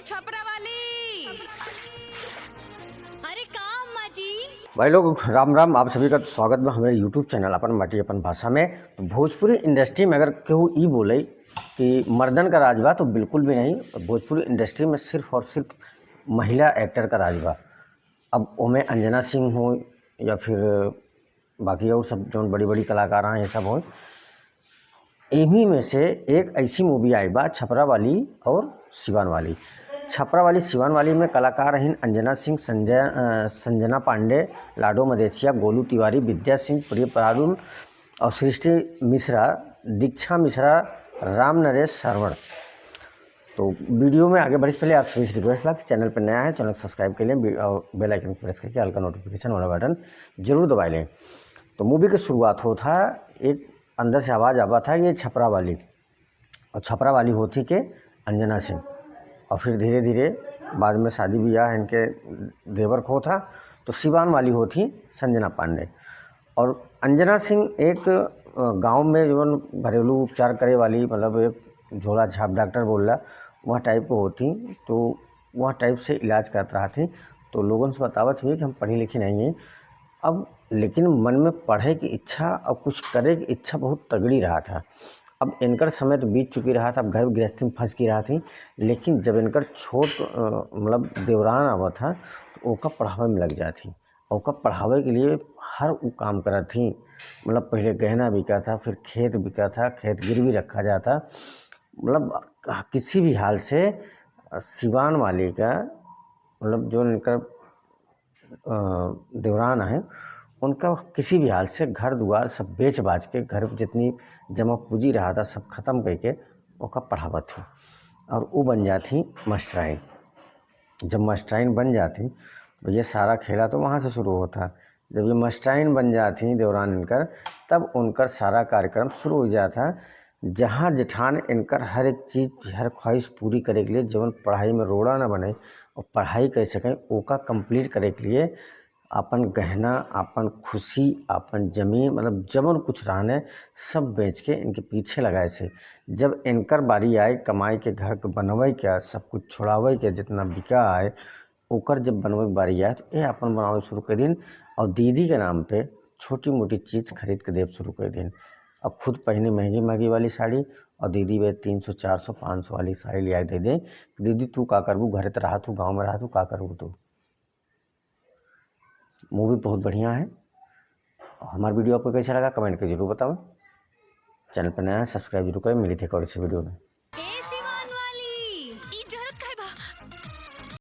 छपरा वाली। अरे का अम्मा जी। भाई लोग राम राम, आप सभी का स्वागत है हमारे यूट्यूब चैनल अपन माटी अपन भाषा में। तो भोजपुरी इंडस्ट्री में अगर केहू ई बोले कि मर्दन का राज बा तो बिल्कुल भी नहीं। भोजपुरी इंडस्ट्री में सिर्फ और सिर्फ महिला एक्टर का राज बा। अब उनमें अंजना सिंह हो या फिर बाकी और सब जो बड़ी बड़ी कलाकार हैं ये सब हो, इन्हीं में से एक ऐसी मूवी आई बा छपरा वाली और सिवान वाली। छपरा वाली सिवान वाली में कलाकार हैं अंजना सिंह, संजना पांडे, लाडो मदेसिया, गोलू तिवारी, विद्या सिंह, प्रिय परारुल और सृष्टि मिश्रा, दीक्षा मिश्रा, राम नरेश सरवण। तो वीडियो में आगे बढ़ने से पहले आप सभी से रिक्वेस्ट है कि चैनल पर नया है चैनल सब्सक्राइब कर लें और बेल आइकन प्रेस करके हल्का नोटिफिकेशन वाला बटन जरूर दबा लें। तो मूवी की शुरुआत हो था, एक अंदर से आवाज़ आवा था ये छपरा वाली, और छपरा वाली होती के अंजना सिंह, और फिर धीरे धीरे बाद में शादी ब्याह इनके देवर को था तो सिवान वाली होती संजना पांडे। और अंजना सिंह एक गांव में जो घरेलू उपचार करे वाली, मतलब एक झोला छाप डॉक्टर बोल रहा वह टाइप को होती, तो वह टाइप से इलाज करत रहा थी। तो लोगों से बतावत हुई कि हम पढ़ी लिखी नहीं हैं अब, लेकिन मन में पढ़े की इच्छा और कुछ करे की इच्छा बहुत तगड़ी रहा था। अब इनकर समय तो बीत चुकी रहा था, अब घर गृहस्थी में फंस की रहा थी। लेकिन जब इनकर छोट मतलब देवरान आवा था तो ओका पढ़ावे में लग जाती, ओका पढ़ावे के लिए हर वो काम करत थी। मतलब पहले गहना बिका था, फिर खेत बिका था, खेत गिरवी रखा जाता। मतलब किसी भी हाल से सिवान वाली का मतलब जो इनका देवरान है उनका किसी भी हाल से घर दुआर सब बेच बाच के, घर में जितनी जमा पूंजी रहा था सब ख़त्म करके ओका पढ़ावत थी और वो बन जाती मास्टराइन। जब मास्टराइन बन जाती तो ये सारा खेला तो वहाँ से शुरू होता। जब ये मास्टराइन बन जाती देवरान इनकर, तब उनकर सारा कार्यक्रम शुरू हो जाता, जहाँ जेठान इनकर हर एक चीज़ हर ख्वाहिश पूरी करे के लिए, जवन पढ़ाई में रोड़ा ना बने और पढ़ाई कर सकें ओका कंप्लीट करे के लिए अपन गहना, अपन खुशी, अपन ज़मीन, मतलब जवन कुछ रहने सब बेच के इनके पीछे लगाए से। जब इनकर बारी आए कमाई के, घर के बनवे के, सब कुछ छोड़ावे के, जितना बिका आए ओकर जब बनवे के बारी आए तो ये अपन बनावे शुरू कर दिन और दीदी के नाम पे छोटी मोटी चीज़ खरीद के देव शुरू कर दिन। अब खुद पहने महंगी महंगी वाली साड़ी और दीदी वे 300 400 500 वाली साड़ी ले आए दे दे, दीदी तू का करबू, घर तो रहा तू, गाँव में रहा तू, का करबू तू। मूवी बहुत बढ़िया है। हमारा वीडियो आपको कैसा लगा कमेंट करके जरूर बताओ। चैनल पर नया है सब्सक्राइब जरूर करें। मिली थी एक और इस वीडियो में।